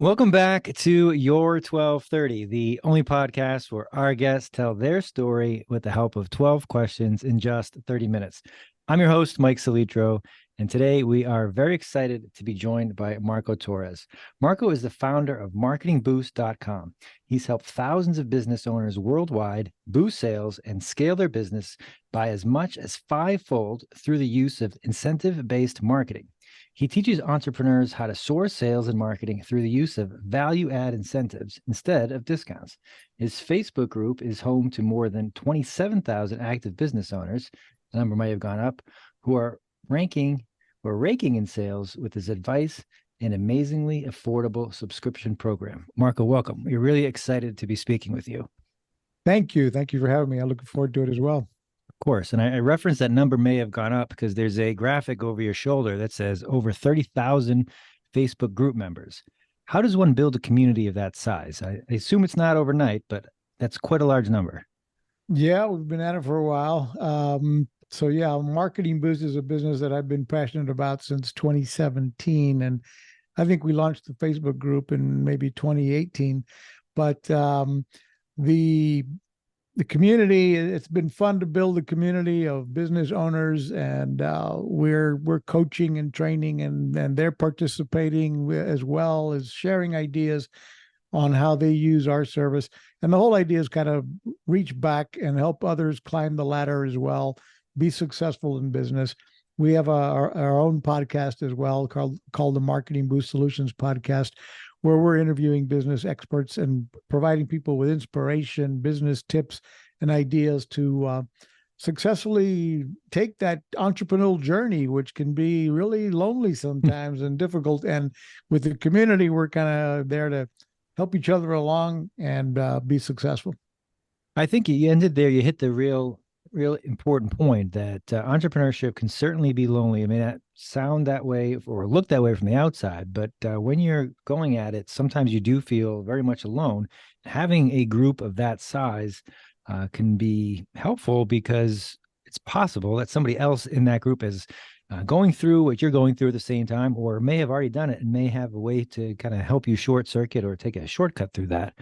Welcome back to Your 1230, the only podcast where our guests tell their story with the help of 12 questions in just 30 minutes. I'm your host, Mike Salitro, and today we are very excited to be joined by Marco Torres. Marco is the founder of marketingboost.com. He's helped thousands of business owners worldwide boost sales and scale their business by as much as fivefold through the use of incentive-based marketing. He teaches entrepreneurs how to source sales and marketing through the use of value add incentives instead of discounts. His Facebook group is home to more than 27,000 active business owners. The number might have gone up, who are raking in sales with his advice and amazingly affordable subscription program. Marco, welcome. We're really excited to be speaking with you. Thank you. Thank you for having me. I'm looking forward to it as well. Course. And I referenced that number may have gone up because there's a graphic over your shoulder that says over 30,000 Facebook group members. How does one build a community of that size? I assume it's not overnight, but that's quite a large number. Yeah, we've been at it for a while. Marketing Boost is a business that I've been passionate about since 2017. And I think we launched the Facebook group in maybe 2018. But the community, it's been fun to build a community of business owners, and we're coaching and training, and they're participating as well as sharing ideas on how they use our service. And the whole idea is kind of reach back and help others climb the ladder as well, be successful in business. We have our own podcast as well called the Marketing Boost Solutions Podcast, where we're interviewing business experts and providing people with inspiration, business tips, and ideas to successfully take that entrepreneurial journey, which can be really lonely sometimes and difficult. And with the community, we're kind of there to help each other along and be successful. I think you ended there. You hit the real important point that entrepreneurship can certainly be lonely. I mean, that sound that way or look that way from the outside, but when you're going at it, sometimes you do feel very much alone. Having a group of that size can be helpful because it's possible that somebody else in that group is going through what you're going through at the same time, or may have already done it and may have a way to kind of help you short circuit or take a shortcut through that.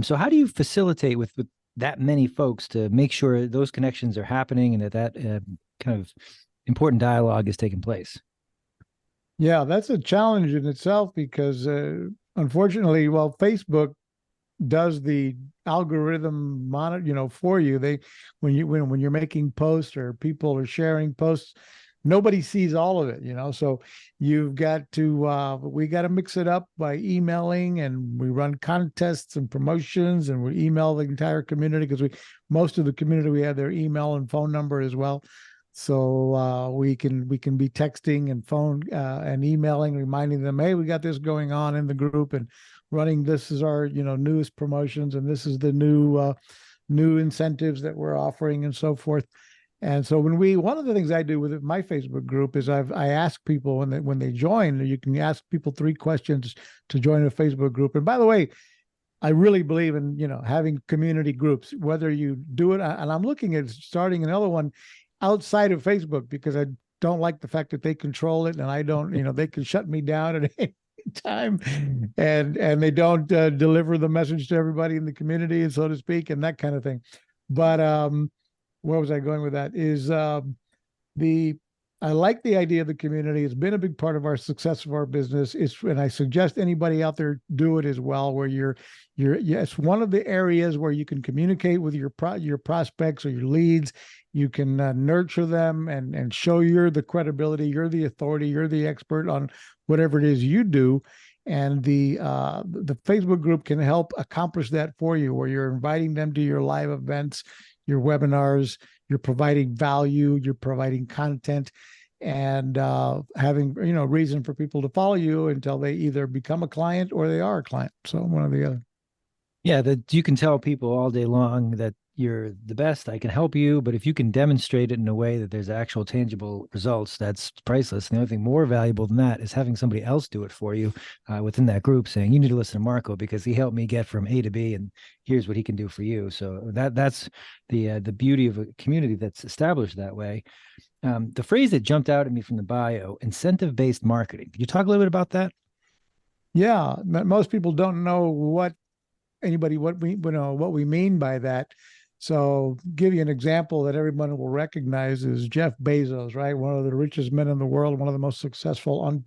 So how do you facilitate with that many folks to make sure those connections are happening and that kind of important dialogue is taking place? Yeah, that's a challenge in itself because unfortunately, well, Facebook does the algorithm monitor, for you. When you're making posts or people are sharing posts, nobody sees all of it. So you've got to we got to mix it up by emailing, and we run contests and promotions, and we email the entire community because most of the community, we have their email and phone number as well. So we can be texting and phone and emailing, reminding them, hey, we got this going on in the group, and running, this is our newest promotions, and this is the new incentives that we're offering, and so forth. And so one of the things I do with my Facebook group is I ask people when they join, you can ask people 3 questions to join a Facebook group. And by the way, I really believe in having community groups, whether you do it, and I'm looking at starting another one outside of Facebook because I don't like the fact that they control it, and I don't, they can shut me down at any time, and they don't deliver the message to everybody in the community, and so to speak, and that kind of thing. But where was I going with that? Is I like the idea of the community. It's been a big part of our success of our business. And I suggest anybody out there do it as well, where it's one of the areas where you can communicate with your prospects or your leads. You can nurture them and show you're the credibility, you're the authority, you're the expert on whatever it is you do. And the Facebook group can help accomplish that for you, where you're inviting them to your live events, your webinars, you're providing value, you're providing content, and having reason for people to follow you until they either become a client or they are a client. So one or the other. Yeah, that you can tell people all day long that you're the best, I can help you, but if you can demonstrate it in a way that there's actual tangible results, that's priceless. And the only thing more valuable than that is having somebody else do it for you within that group, saying you need to listen to Marco because he helped me get from A to B, and here's what he can do for you. So that's the beauty of a community that's established that way. The phrase that jumped out at me from the bio, incentive-based marketing. Could you talk a little bit about that? Yeah, most people don't know what we mean by that. So, give you an example that everyone will recognize is Jeff Bezos, right? One of the richest men in the world, one of the most successful on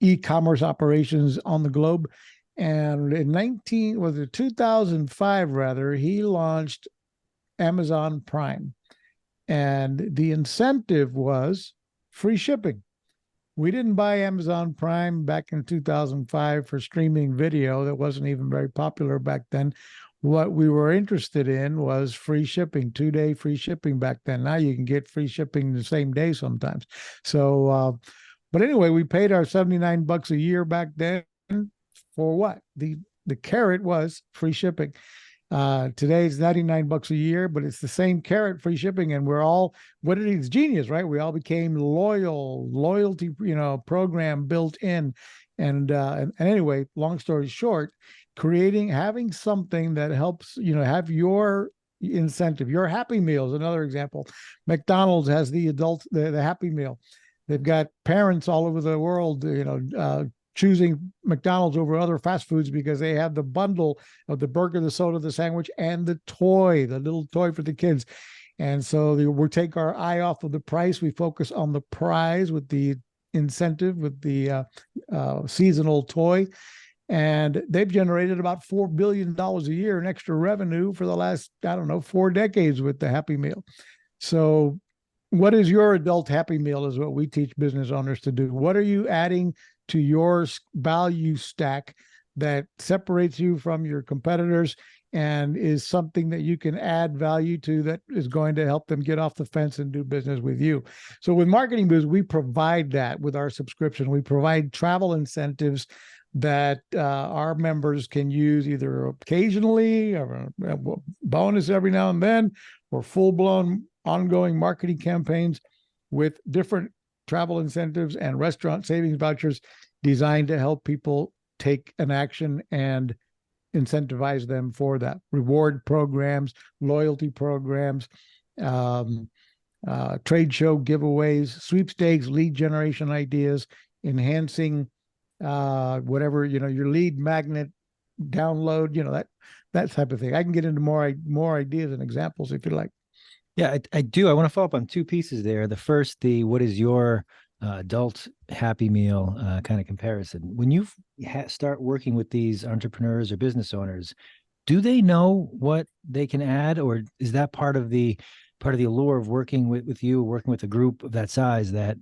e-commerce operations on the globe. And in 2005 rather, he launched Amazon Prime. And the incentive was free shipping. We didn't buy Amazon Prime back in 2005 for streaming video. That wasn't even very popular back then. What we were interested in was free shipping, 2-day free shipping back then. Now you can get free shipping the same day sometimes. So, but anyway, we paid our $79 a year back then for what? The carrot was free shipping. Today it's $99 a year, but it's the same carrot, free shipping, and we're all what it is genius, right? We all became loyalty, program built in, and anyway, long story short, having something that helps have your incentive. Your Happy Meal is another example. McDonald's has the Happy Meal. They've got parents all over the world, choosing McDonald's over other fast foods because they have the bundle of the burger, the soda, the sandwich, and the little toy for the kids. And so we take our eye off of the price. We focus on the prize with the incentive, with the seasonal toy. And they've generated about $4 billion a year in extra revenue for the last, I don't know, 4 decades with the Happy Meal. So what is your adult Happy Meal is what we teach business owners to do. What are you adding to your value stack that separates you from your competitors and is something that you can add value to that is going to help them get off the fence and do business with you? So with Marketing Boost, we provide that with our subscription. We provide travel incentives that our members can use either occasionally or a bonus every now and then, or full-blown ongoing marketing campaigns with different travel incentives and restaurant savings vouchers designed to help people take an action and incentivize them for that. Reward programs, loyalty programs, trade show giveaways, sweepstakes, lead generation ideas, enhancing whatever, your lead magnet download, that type of thing. I can get into more ideas and examples if you like. Yeah, I do. I want to follow up on two pieces there. The first, what is your adult Happy Meal kind of comparison? When you start working with these entrepreneurs or business owners, do they know what they can add, or is that part of the allure of working with you, working with a group of that size, that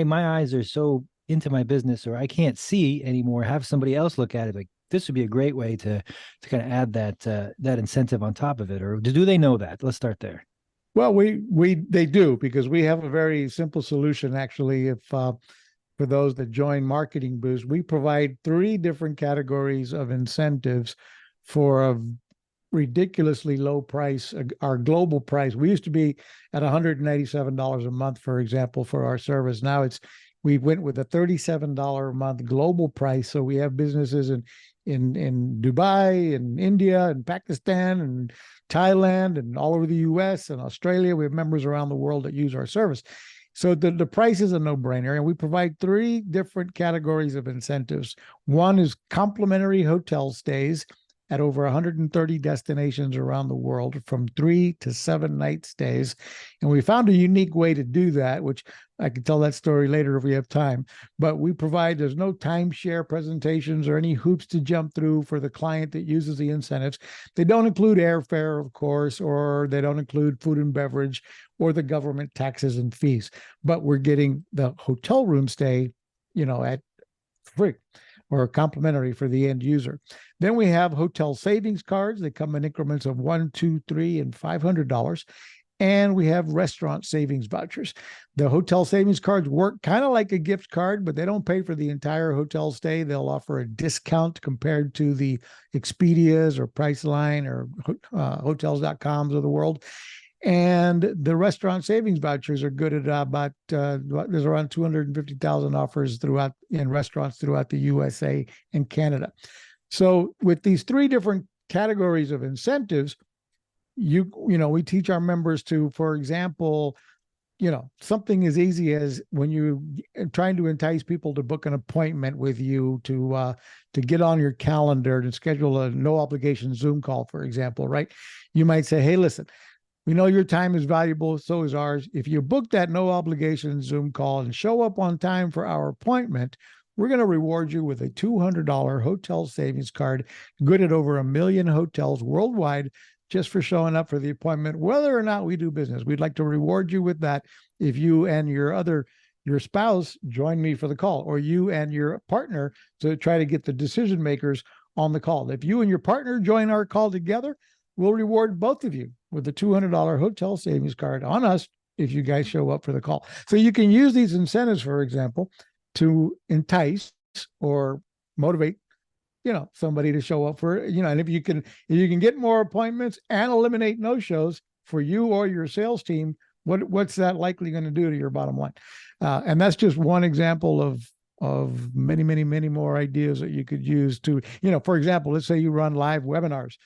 my eyes are so into my business, or I can't see anymore, have somebody else look at it like this would be a great way to kind of add that incentive on top of it? Or do they know that? Let's start there. Well, they do, because we have a very simple solution actually. If for those that join Marketing Boost, we provide 3 different categories of incentives for a ridiculously low price. Our global price, we used to be at $187 a month, for example, for our service. Now we went with a $37 a month global price. So we have businesses in Dubai and India and Pakistan and Thailand and all over the US and Australia. We have members around the world that use our service. So the price is a no-brainer, and we provide 3 different categories of incentives. One is complimentary hotel stays at over 130 destinations around the world, from 3 to 7 night stays. And we found a unique way to do that, which I can tell that story later if we have time. But there's no timeshare presentations or any hoops to jump through for the client that uses the incentives. They don't include airfare, of course, or they don't include food and beverage or the government taxes and fees. But we're getting the hotel room stay, at free or complimentary for the end user. Then we have hotel savings cards. They come in increments of $100, $200, $300, and $500. And we have restaurant savings vouchers. The hotel savings cards work kind of like a gift card, but they don't pay for the entire hotel stay. They'll offer a discount compared to the Expedias or Priceline or hotels.coms of the world. And the restaurant savings vouchers are good at about there's around 250,000 offers in restaurants throughout the USA and Canada. So with these 3 different categories of incentives, we teach our members to, for example, something as easy as when you trying to entice people to book an appointment with you to get on your calendar to schedule a no obligation Zoom call, for example, right? You might say, hey, listen, we know your time is valuable, so is ours. If you book that no obligation Zoom call and show up on time for our appointment, we're going to reward you with a $200 hotel savings card, good at over 1 million hotels worldwide, just for showing up for the appointment, whether or not we do business. We'd like to reward you with that if you and your spouse join me for the call, or you and your partner to try to get the decision makers on the call. If you and your partner join our call together, we'll reward both of you with a $200 hotel savings card on us if you guys show up for the call. So you can use these incentives, for example, to entice or motivate somebody to show up for, and if you can get more appointments and eliminate no-shows for you or your sales team, what's that likely going to do to your bottom line? And that's just one example of many, many, many more ideas that you could use to, for example, let's say you run live webinars.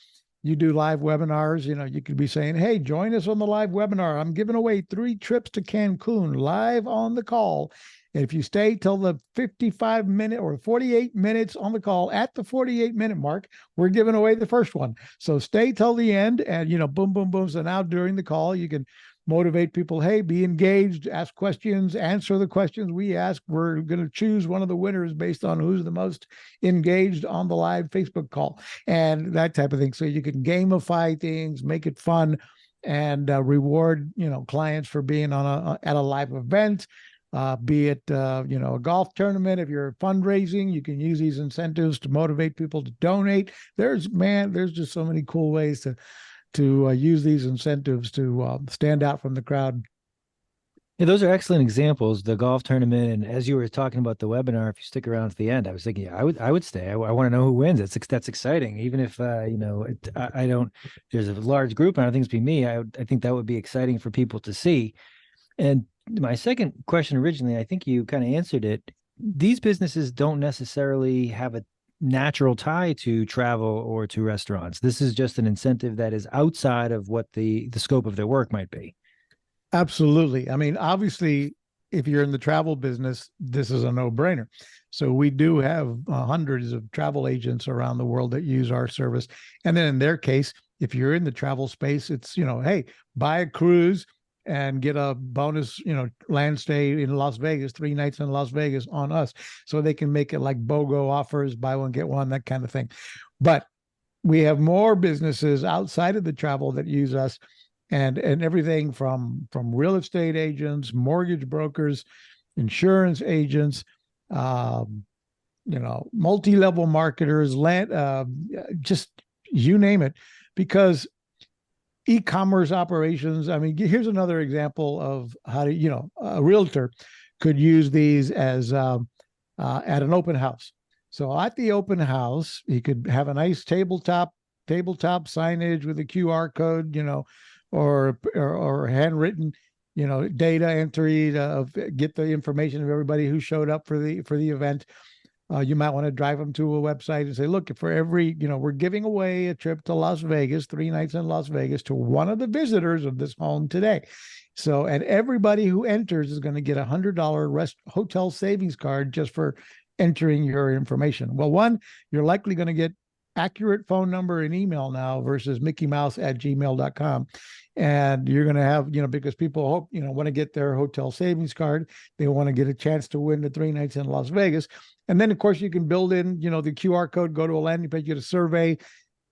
You do live webinars, you could be saying, hey, join us on the live webinar. I'm giving away 3 trips to Cancun live on the call. And if you stay till the 55-minute or 48 minutes on the call, at the 48-minute mark, we're giving away the first one. So stay till the end and, boom, boom, boom. So now during the call, you can motivate people. Hey, be engaged, ask questions, answer the questions we ask. We're going to choose one of the winners based on who's the most engaged on the live Facebook call and that type of thing. So you can gamify things, make it fun, and reward, clients for being at a live event. Be it a golf tournament. If you're fundraising, you can use these incentives to motivate people to donate. There's just so many cool ways to use these incentives to stand out from the crowd. Yeah, those are excellent examples. The golf tournament, and as you were talking about the webinar, if you stick around to the end, I was thinking, yeah, I would stay. I want to know who wins. That's exciting. Even if I don't. There's a large group, and I don't think it's be me. I think that would be exciting for people to see. And my second question originally, I think you kind of answered it. These businesses don't necessarily have a natural tie to travel or to restaurants. This is just an incentive that is outside of what the scope of their work might be. Absolutely. I mean, obviously, if you're in the travel business, this is a no-brainer. So we do have hundreds of travel agents around the world that use our service. And then in their case, if you're in the travel space, it's, hey, buy a cruise and get a bonus, land stay in Las Vegas, 3 nights in Las Vegas on us. So they can make it like BOGO offers, buy one, get one, that kind of thing. But we have more businesses outside of the travel that use us, and everything from real estate agents, mortgage brokers, insurance agents, multi-level marketers, just you name it, because e-commerce operations. I mean, here's another example of how to, a realtor could use these as at an open house. So at the open house, he could have a nice tabletop signage with a QR code, or handwritten, data entry to get the information of everybody who showed up for the event. You might want to drive them to a website and say, look, for every, we're giving away a trip to Las Vegas, 3 nights in Las Vegas, to one of the visitors of this home today. So, and everybody who enters is going to get a $100 hotel savings card just for entering your information. Well, one, you're likely going to get accurate phone number and email now versus mickeymouse@gmail.com. And you're going to have, because people hope, want to get their hotel savings card. They want to get a chance to win the 3 nights in Las Vegas. And then, of course, you can build in, the QR code, go to a landing page, get a survey,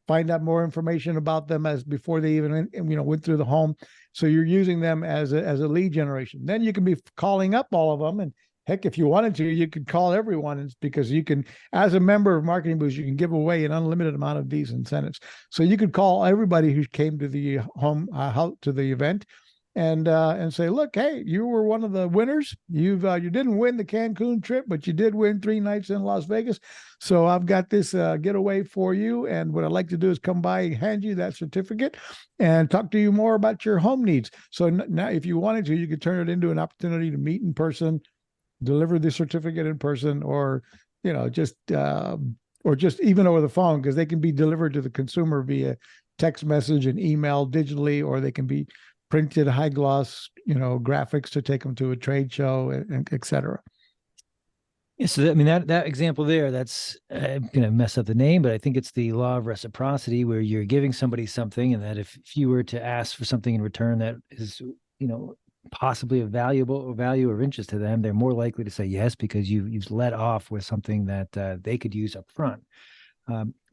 find out more information about them as before they even, went through the home. So you're using them as a lead generation. Then you can be calling up all of them, and heck, if you wanted to, you could call everyone. It's because you can, as a member of Marketing Boost, you can give away an unlimited amount of these incentives. So you could call everybody who came to the home, to the event, and say, look, hey, you were one of the winners. You didn't win the Cancun trip, but you did win 3 nights in Las Vegas. So I've got this getaway for you. And what I'd like to do is come by and hand you that certificate and talk to you more about your home needs. So now, if you wanted to, you could turn it into an opportunity to meet in person, deliver the certificate in person, or just even over the phone, because they can be delivered to the consumer via text message and email digitally, or they can be printed high gloss, graphics to take them to a trade show, and et cetera. Yeah, so that, I mean that example there, that's I'm gonna mess up the name, but I think it's the law of reciprocity, where you're giving somebody something, and that if you were to ask for something in return that is, possibly of valuable or value or interest to them, they're more likely to say yes because you've let off with something that they could use up front.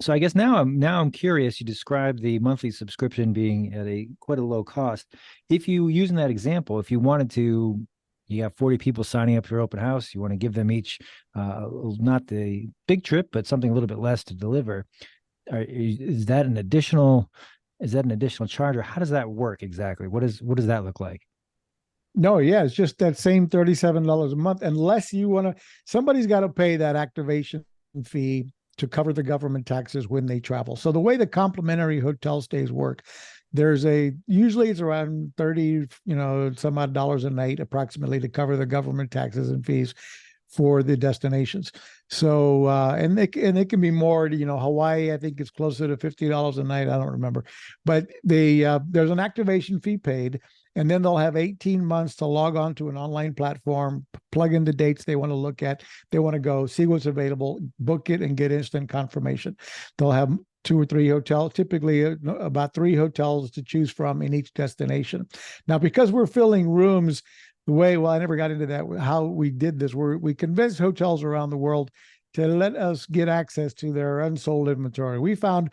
So I guess now I'm curious. You described the monthly subscription being at a quite a low cost. If you using that example, if you wanted to, you have 40 people signing up for your open house, you want to give them each not the big trip, but something a little bit less to deliver. Is that an additional charge, or how does that work exactly? What does that look like? No, yeah, it's just that same $37 a month, unless you want to, somebody's got to pay that activation fee to cover the government taxes when they travel. So the way the complimentary hotel stays work, usually it's around 30, some odd dollars a night approximately to cover the government taxes and fees for the destinations. So and it can be more, Hawaii, I think it's closer to $50 a night. I don't remember. But there's an activation fee paid, and then they'll have 18 months to log on to an online platform, plug in the dates they want to look at, they want to go, see what's available, book it, and get instant confirmation. They'll have two or three hotels, typically about 3 hotels to choose from in each destination. Now, because we're filling rooms I never got into that, how we did this. We convinced hotels around the world to let us get access to their unsold inventory. We found,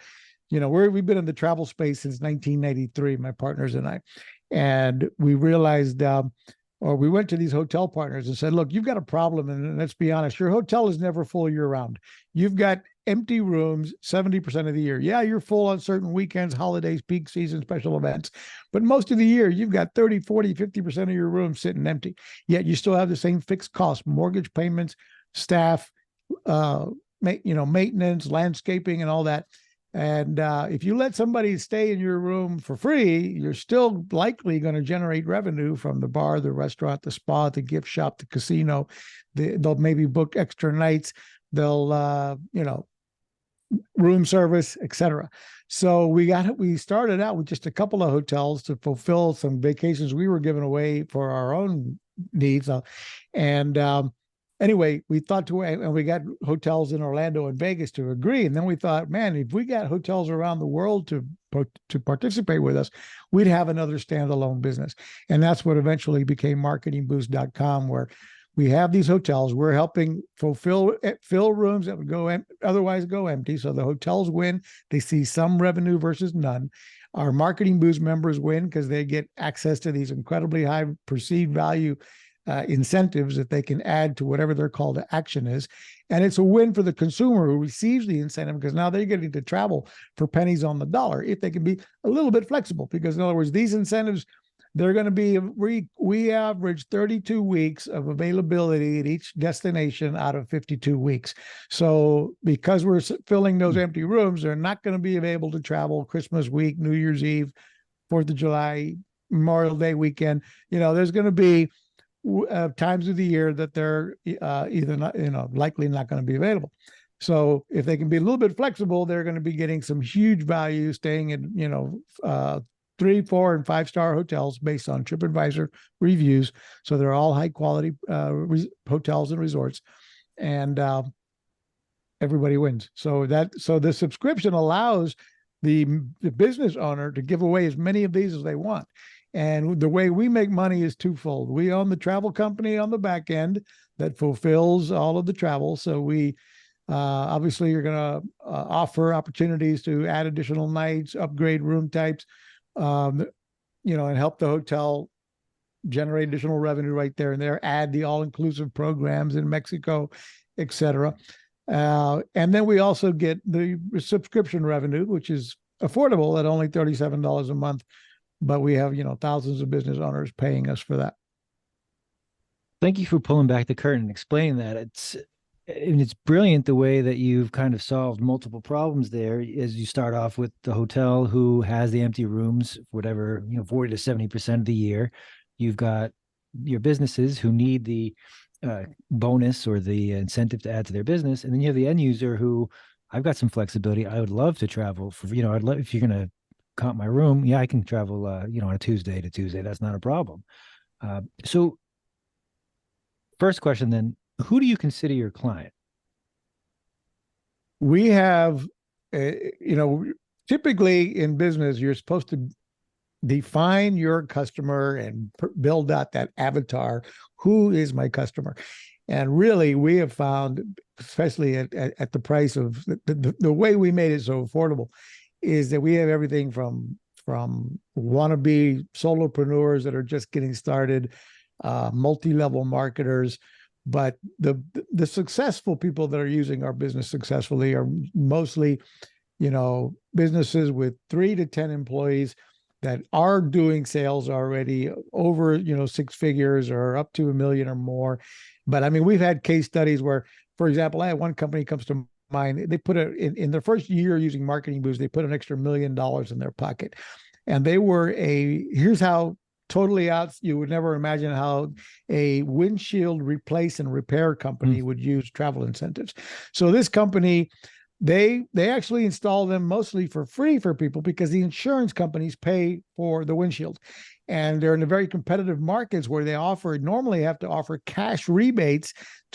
we've been in the travel space since 1993, my partners and I. And we realized, or we went to these hotel partners and said, look, you've got a problem. And let's be honest, your hotel is never full year round. You've got empty rooms 70% of the year. Yeah, you're full on certain weekends, holidays, peak season, special events. But most of the year, you've got 30, 40, 50% of your rooms sitting empty. Yet you still have the same fixed costs, mortgage payments, staff, maintenance, landscaping, and all that. And if you let somebody stay in your room for free, you're still likely going to generate revenue from the bar, the restaurant, the spa, the gift shop, the casino. They'll maybe book extra nights. They'll, room service, etc. So we started out with just a couple of hotels to fulfill some vacations we were giving away for our own needs. And anyway, we thought and we got hotels in Orlando and Vegas to agree. And then we thought, man, if we got hotels around the world to participate with us, we'd have another standalone business. And that's what eventually became marketingboost.com, where we have these hotels. We're helping fill rooms that would otherwise go empty. So the hotels win. They see some revenue versus none. Our Marketing Boost members win because they get access to these incredibly high perceived value incentives that they can add to whatever their call to action is. And it's a win for the consumer who receives the incentive, because now they're getting to travel for pennies on the dollar if they can be a little bit flexible. Because in other words, these incentives, they're going to be, we average 32 weeks of availability at each destination out of 52 weeks. So because we're filling those empty rooms, they're not going to be able to travel Christmas week, New Year's Eve, 4th of July, Memorial Day weekend. There's going to be times of the year that they're either not, likely not going to be available. So if they can be a little bit flexible, they're going to be getting some huge value staying in, 3, 4, and 5-star hotels based on TripAdvisor reviews. So they're all high quality hotels and resorts, and everybody wins. So the subscription allows the business owner to give away as many of these as they want. And the way we make money is twofold. We own the travel company on the back end that fulfills all of the travel. So we obviously are going to offer opportunities to add additional nights, upgrade room types, and help the hotel generate additional revenue right there and there, add the all-inclusive programs in Mexico, et cetera. And then we also get the subscription revenue, which is affordable at only $37 a month. But we have, thousands of business owners paying us for that. Thank you for pulling back the curtain and explaining that. It's brilliant the way that you've kind of solved multiple problems there, as you start off with the hotel who has the empty rooms, whatever, 40 to 70% of the year. You've got your businesses who need the bonus or the incentive to add to their business. And then you have the end user who, I've got some flexibility. I would love to travel for, I'd love, if you're going to comp my room, yeah, I can travel, on a Tuesday to Tuesday. That's not a problem. So first question then, who do you consider your client? We have, you know, typically in business, you're supposed to define your customer and build out that avatar. Who is my customer? And really, we have found, especially at the price of the way we made it so affordable, is that we have everything from wannabe solopreneurs that are just getting started, multi-level marketers. But the successful people that are using our business successfully are mostly, businesses with 3 to 10 employees that are doing sales already over, six figures or up to 1 million or more. But I mean, we've had case studies where, for example, I had one company comes to mind. They put in their first year using Marketing Boost, they put an extra $1 million in their pocket. And they were here's how totally out, you would never imagine how a windshield replace and repair company would use travel incentives. So this company, they actually install them mostly for free for people because the insurance companies pay for the windshield, and they're in the very competitive markets where they normally have to offer cash rebates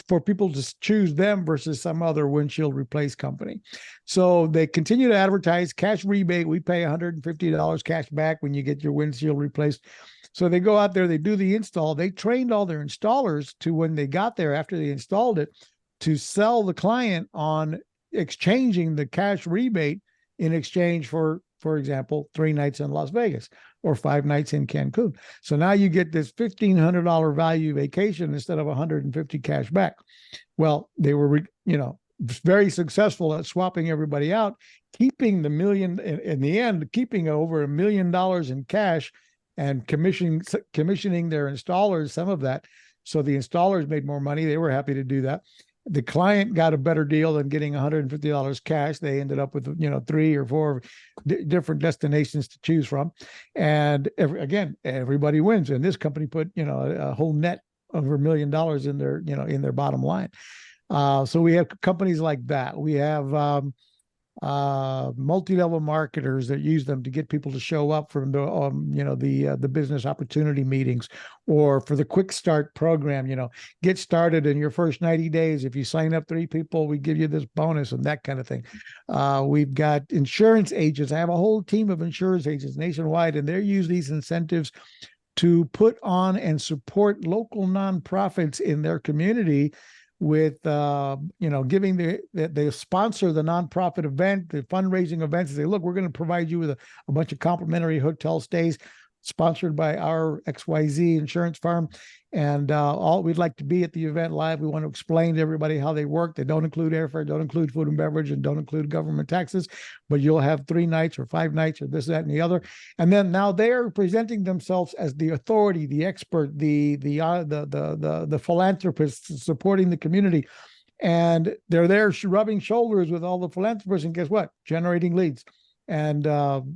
for people to choose them versus some other windshield replace company. So they continue to advertise cash rebate. We pay $150 cash back when you get your windshield replaced. So they go out there, they do the install. They trained all their installers to, when they got there after they installed it, to sell the client on exchanging the cash rebate in exchange for example, 3 nights in Las Vegas or 5 nights in Cancun. So now you get this $1,500 value vacation instead of 150 cash back. Well, they were, very successful at swapping everybody out, keeping the million in the end, keeping over $1 million in cash and commissioning their installers some of that. So the installers made more money. They were happy to do that. The client got a better deal than getting $150 cash. They ended up with, 3 or 4 different destinations to choose from. And everybody wins. And this company put, a whole net over $1 million in their bottom line. So we have companies like that. We have multi-level marketers that use them to get people to show up from the business opportunity meetings, or for the quick start program. Get started in your first 90 days. If you sign up 3 people, we give you this bonus and that kind of thing. We've got insurance agents. I have a whole team of insurance agents nationwide, and they use these incentives to put on and support local nonprofits in their community with giving they sponsor the nonprofit event, the fundraising events, and say, look, we're going to provide you with a bunch of complimentary hotel stays sponsored by our XYZ insurance firm. And all we'd like to be at the event live. We want to explain to everybody how they work. They don't include airfare, don't include food and beverage, and don't include government taxes, but you'll have 3 nights or 5 nights or this, that, and the other. And then now they're presenting themselves as the authority, the expert, the philanthropists supporting the community. And they're there rubbing shoulders with all the philanthropists, and guess what? Generating leads. And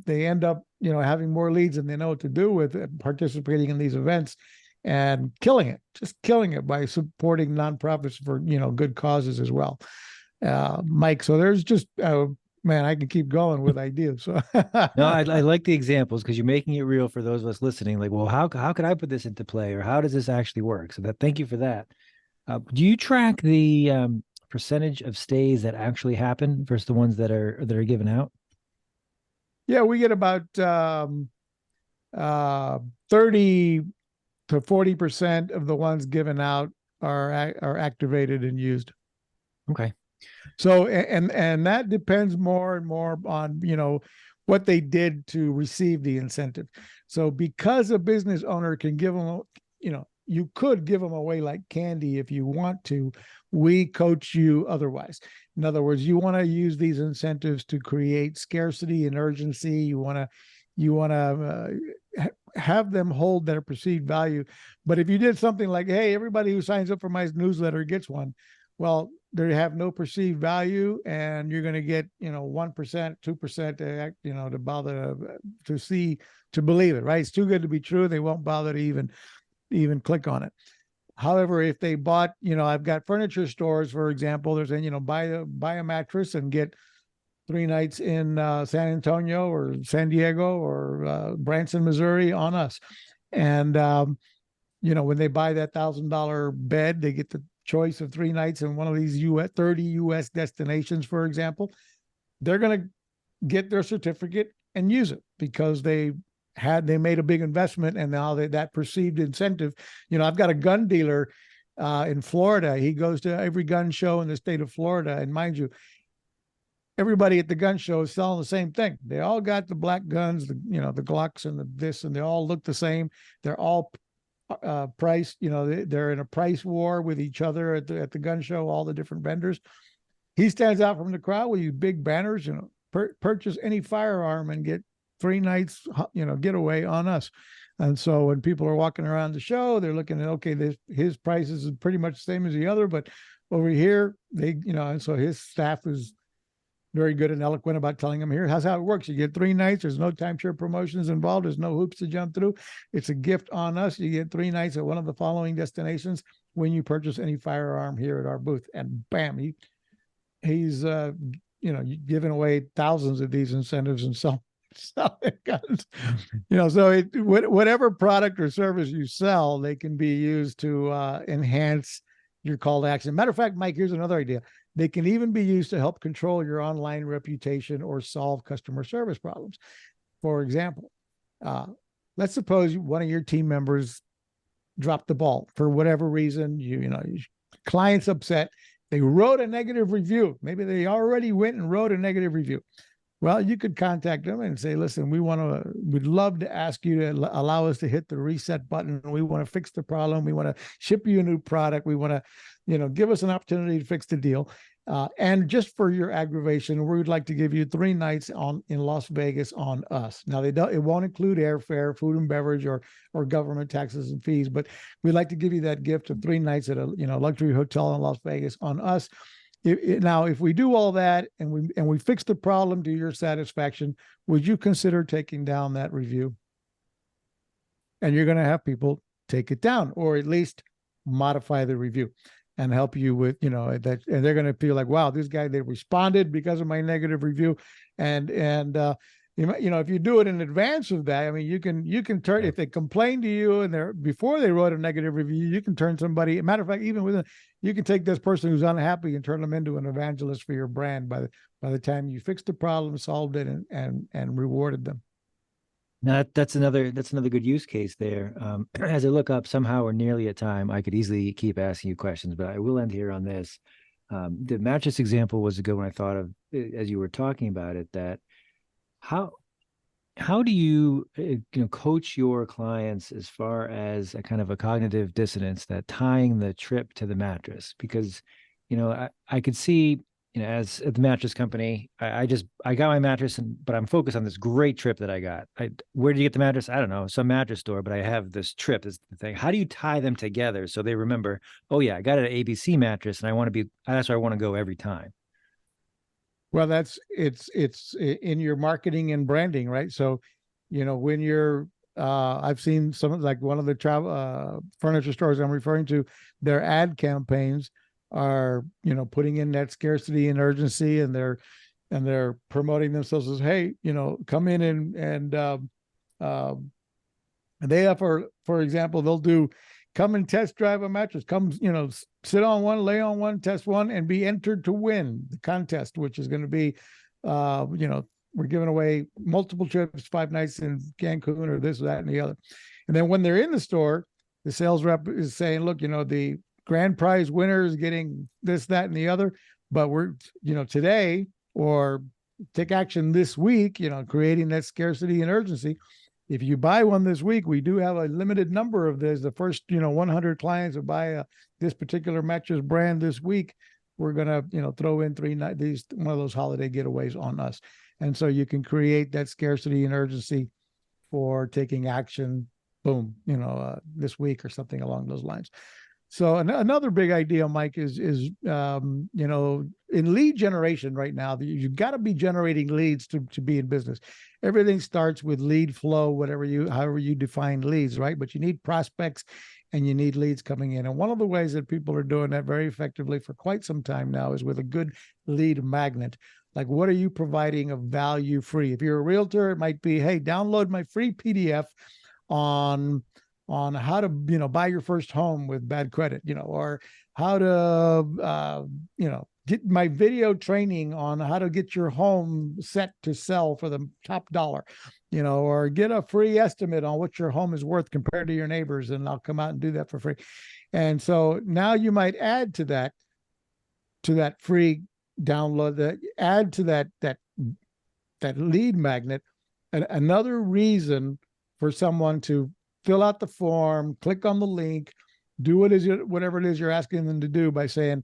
they end up, having more leads than they know what to do with, participating in these events and just killing it by supporting nonprofits for, good causes as well. Mike, so there's just, man, I can keep going with ideas. So No, I like the examples because you're making it real for those of us listening. Like, well, how could I put this into play, or how does this actually work? So thank you for that. Do you track the percentage of stays that actually happen versus the ones that are given out? Yeah, we get about 30 to 40% of the ones given out are activated and used. Okay. So and that depends more and more on what they did to receive the incentive. So because a business owner can give them, you could give them away like candy if you want to. We coach you otherwise. In other words, you want to use these incentives to create scarcity and urgency. You want to have them hold their perceived value. But if you did something like, hey, everybody who signs up for my newsletter gets one, well, they have no perceived value, and you're going to get 1%, 2% to bother to believe it. Right? It's too good to be true. They won't bother to even click on it. However, if they bought, I've got furniture stores, for example, they're saying, buy a mattress and get 3 nights in San Antonio or San Diego or Branson, Missouri on us. And, when they buy that $1,000 bed, they get the choice of 3 nights in one of these 30 US destinations, for example. They're going to get their certificate and use it because they made a big investment, and now that perceived incentive. I've got a gun dealer in Florida. He goes to every gun show in the state of Florida, and mind you, everybody at the gun show is selling the same thing. They all got the black guns, the Glocks and the this, and they all look the same. They're all priced. They're in a price war with each other at the gun show. All the different vendors. He stands out from the crowd with these big banners. Purchase any firearm and get 3 nights, getaway on us. And so when people are walking around the show, they're looking at, okay, his prices is pretty much the same as the other, but over here, and so his staff is very good and eloquent about telling them, here's how it works. You get 3 nights. There's no timeshare promotions involved. There's no hoops to jump through. It's a gift on us. You get 3 nights at one of the following destinations when you purchase any firearm here at our booth. And bam, he's giving away thousands of these incentives and selling guns. So whatever product or service you sell, they can be used to enhance your call to action. Matter of fact, Mike, here's another idea. They can even be used to help control your online reputation or solve customer service problems. For example, let's suppose one of your team members dropped the ball for whatever reason. Client's upset. They wrote a negative review. Maybe they already went and wrote a negative review. Well, you could contact them and say, listen, we'd love to ask you to allow us to hit the reset button. We want to fix the problem. We want to ship you a new product. We want to, give us an opportunity to fix the deal. And just for your aggravation, we would like to give you 3 nights in Las Vegas on us. Now, it won't include airfare, food and beverage, or government taxes and fees, but we'd like to give you that gift of 3 nights at a luxury hotel in Las Vegas on us. Now, if we do all that and we fix the problem to your satisfaction, would you consider taking down that review? And you're going to have people take it down, or at least modify the review and help you with, that, and they're going to feel like, wow, this guy, they responded because of my negative review. And if you do it in advance of that, I mean, you can turn, if they complain to you and before they wrote a negative review, you can turn somebody, matter of fact, even you can take this person who's unhappy and turn them into an evangelist for your brand by the time you fixed the problem, solved it, and rewarded them. Now that's another good use case there. As I look up, somehow we're nearly at time. I could easily keep asking you questions, but I will end here on this. The mattress example was a good one. I thought of as you were talking about it. That how do you coach your clients as far as a kind of a cognitive dissonance, that tying the trip to the mattress? Because I could see, as at the mattress company, I got my mattress, but I'm focused on this great trip that I got. Where did you get the mattress? I don't know, some mattress store, but I have this trip, this thing. How do you tie them together so they remember, oh yeah, I got it at ABC mattress and that's where I want to go every time? Well, it's in your marketing and branding, right? So, when you're, I've seen some, like one of the travel furniture stores I'm referring to, their ad campaigns are, putting in that scarcity and urgency, and they're promoting themselves as, hey, come in and they have, for example, they'll do, come and test drive a mattress, come, sit on one, lay on one, test one, and be entered to win the contest, which is going to be, we're giving away multiple trips, 5 nights in Cancun, or this, that, and the other. And then when they're in the store, the sales rep is saying, look, the grand prize winner is getting this, that, and the other, but we're, today, or take action this week, creating that scarcity and urgency. If you buy one this week, we do have a limited number of this. The first, 100 clients who buy this particular mattress brand this week, we're going to, throw in 3 nights, one of those holiday getaways on us. And so you can create that scarcity and urgency for taking action, boom, this week or something along those lines. So another big idea, Mike, is in lead generation right now, you've got to be generating leads to be in business. Everything starts with lead flow, however you define leads, right? But you need prospects and you need leads coming in. And one of the ways that people are doing that very effectively for quite some time now is with a good lead magnet. Like, what are you providing of value free? If you're a realtor, it might be, hey, download my free PDF on how to buy your first home with bad credit, or how to get my video training on how to get your home set to sell for the top dollar, or get a free estimate on what your home is worth compared to your neighbors, and I'll come out and do that for free. And so now you might add to that free download, that add to that lead magnet, another reason for someone to fill out the form, click on the link, do whatever it is you're asking them to do, by saying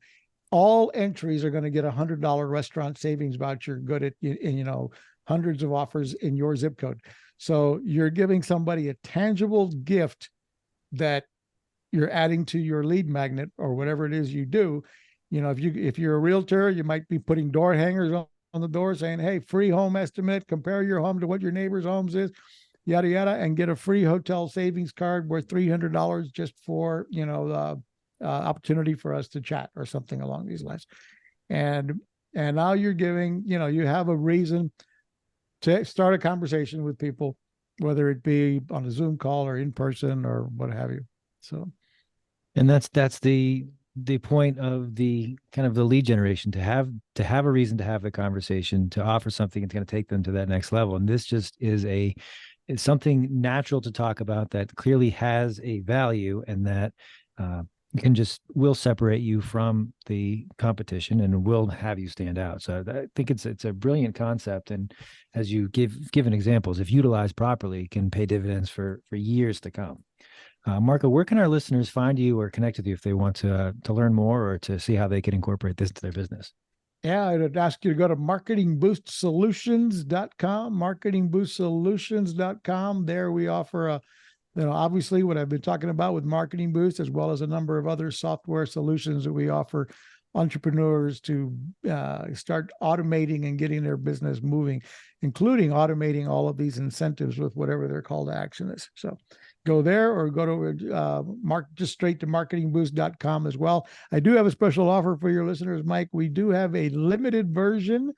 all entries are going to get $100 restaurant savings voucher, good at hundreds of offers in your zip code. So you're giving somebody a tangible gift that you're adding to your lead magnet, or whatever it is you do. If you're a realtor, you might be putting door hangers on the door saying, hey, free home estimate, compare your home to what your neighbor's homes is, yada yada, and get a free hotel savings card worth $300 just for opportunity for us to chat, or something along these lines. And now you're giving, you have a reason to start a conversation with people, whether it be on a Zoom call or in person or what have you. So, and that's the point of the kind of the lead generation, to have a reason to have the conversation, to offer something that's going to take them to that next level. And this just is it's something natural to talk about, that clearly has a value, and that will separate you from the competition and will have you stand out. So I think it's a brilliant concept, and as you given examples, if utilized properly, can pay dividends for years to come. Marco, where can our listeners find you or connect with you if they want to learn more, or to see how they can incorporate this into their business? Yeah, I'd ask you to go to marketingboostsolutions.com, marketingboostsolutions.com. There we offer obviously what I've been talking about with Marketing Boost, as well as a number of other software solutions that we offer entrepreneurs to start automating and getting their business moving, including automating all of these incentives with whatever their call to action is. So go there, or go to just straight to marketingboost.com as well. I do have a special offer for your listeners, Mike. We do have a limited version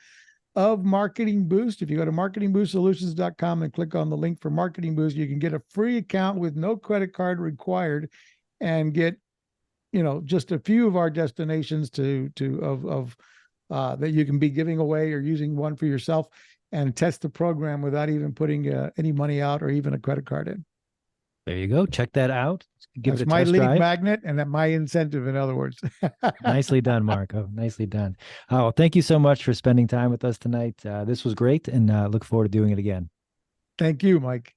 of Marketing Boost. If you go to marketingboostsolutions.com and click on the link for Marketing Boost, you can get a free account with no credit card required, and get just a few of our destinations that you can be giving away, or using one for yourself, and test the program without even putting any money out or even a credit card in. There you go. Check that out. Give That's it a my test lead drive. magnet, and my incentive, in other words. Nicely done, Marco. Nicely done. Oh, thank you so much for spending time with us tonight. This was great, and look forward to doing it again. Thank you, Mike.